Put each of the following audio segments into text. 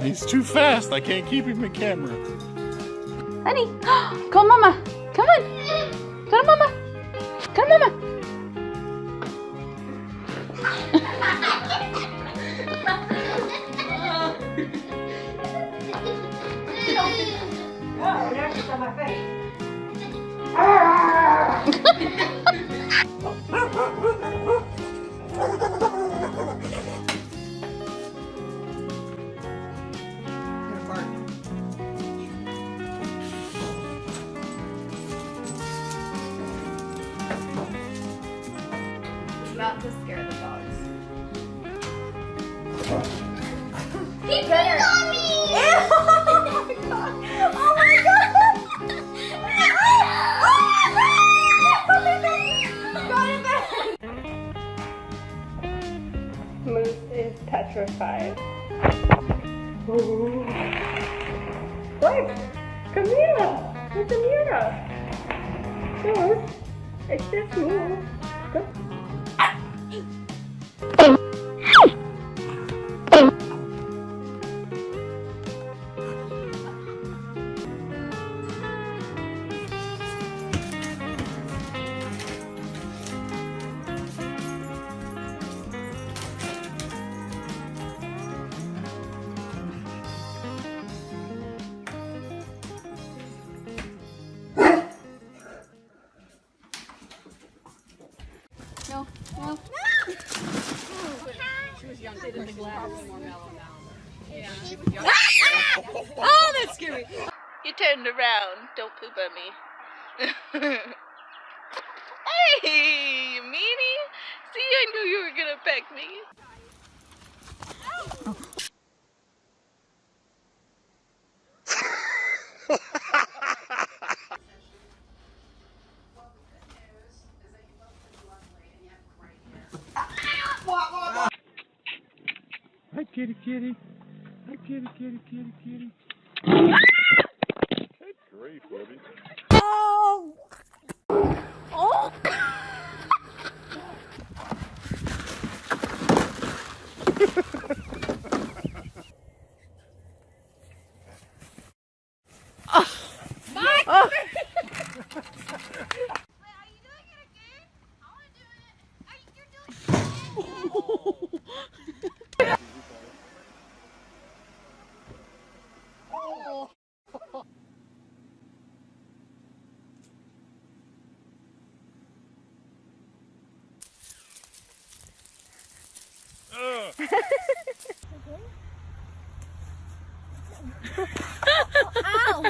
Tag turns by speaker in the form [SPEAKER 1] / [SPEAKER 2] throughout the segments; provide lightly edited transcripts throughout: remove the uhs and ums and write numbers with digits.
[SPEAKER 1] He's too fast. I can't keep him in camera.
[SPEAKER 2] Honey, come on, mama. Come on. Come on, mama. Come on, mama.
[SPEAKER 3] Not to scare the dogs.
[SPEAKER 4] He better. On me.
[SPEAKER 3] Oh my god! Oh my god! Moose is petrified. Ooh. Wait, come here! Come here! Moose, it's just Moose. Come.
[SPEAKER 2] No, no.
[SPEAKER 3] She was young. They did the glass more mellow now. Yeah.
[SPEAKER 2] Oh, that's scary.
[SPEAKER 5] You turned around. Don't poop on me. Hey, you meanie. See, I knew you were gonna peck me.
[SPEAKER 1] Hi, kitty, kitty. Hi, kitty, kitty, kitty, kitty. Good grief, Libby.
[SPEAKER 2] Oh. Oh. Oh.
[SPEAKER 4] Ow!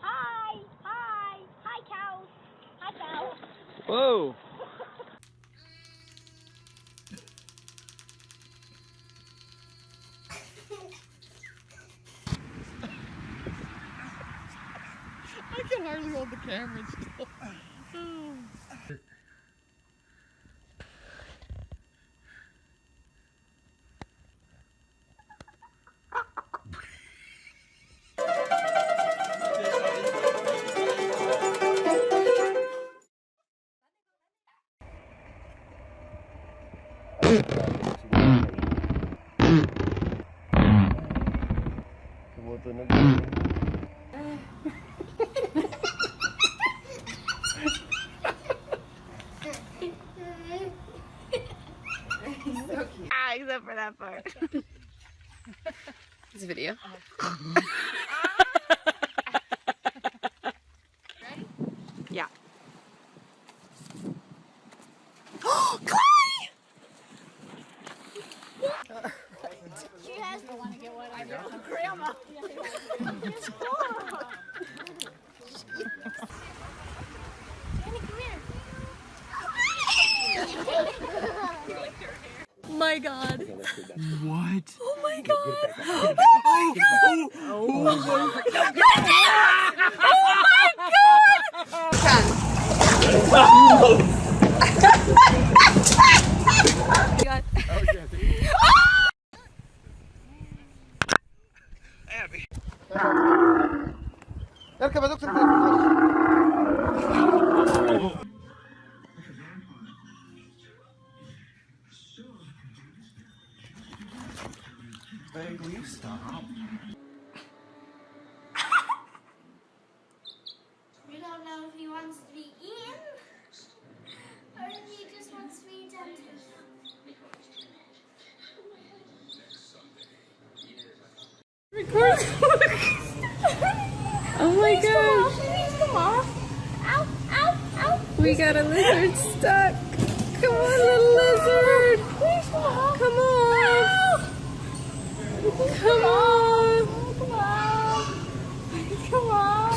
[SPEAKER 4] Hi! Hi! Hi, cow! Hi, cow!
[SPEAKER 1] Whoa. I can hardly hold the camera still.
[SPEAKER 5] Ah, except for that part.
[SPEAKER 2] This video.
[SPEAKER 5] Yeah.
[SPEAKER 3] My God.
[SPEAKER 1] What?
[SPEAKER 3] Oh my God.
[SPEAKER 6] اركب يا دكتور كده في النص.
[SPEAKER 4] We don't know if he wants to be eaten or if he just wants to be attended.
[SPEAKER 2] Oh my god.
[SPEAKER 4] Please come off. Ow, ow, ow.
[SPEAKER 2] We got a lizard stuck. Come on, little lizard.
[SPEAKER 4] Please come off.
[SPEAKER 2] Come on. Come on.
[SPEAKER 4] Come on. Come on.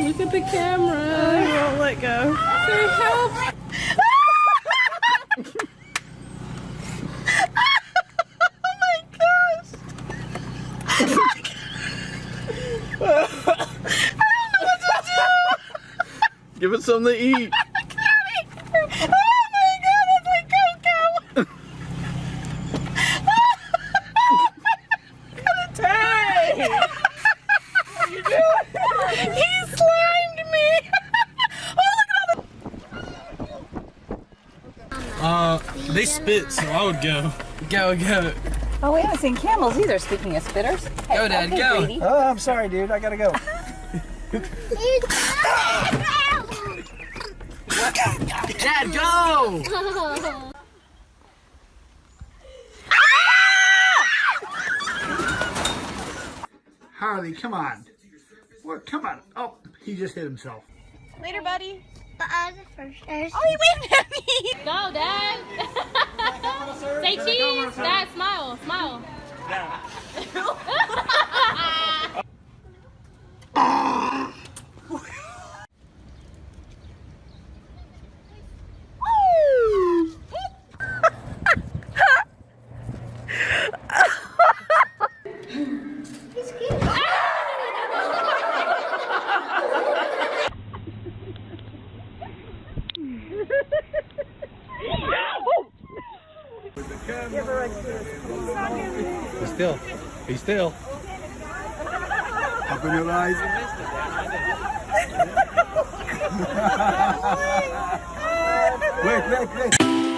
[SPEAKER 2] Look at the camera. I won't let go. Say help.
[SPEAKER 1] Give it something to eat. They spit, so I would go.
[SPEAKER 7] Go.
[SPEAKER 2] Oh, we haven't seen camels either, speaking of spitters.
[SPEAKER 7] Go, Dad, go.
[SPEAKER 2] Brady.
[SPEAKER 6] Oh, I'm sorry, dude. I gotta go.
[SPEAKER 7] Dad, go!
[SPEAKER 6] Harley, come on. What? Come on. Oh, he just hit himself.
[SPEAKER 5] Later, buddy.
[SPEAKER 4] But I was the first.
[SPEAKER 5] Oh, he waved at me.
[SPEAKER 3] Go, Dad. Say cheese. Dad, smile. Smile.
[SPEAKER 1] Be still. Be still.
[SPEAKER 6] Open your eyes. Wait.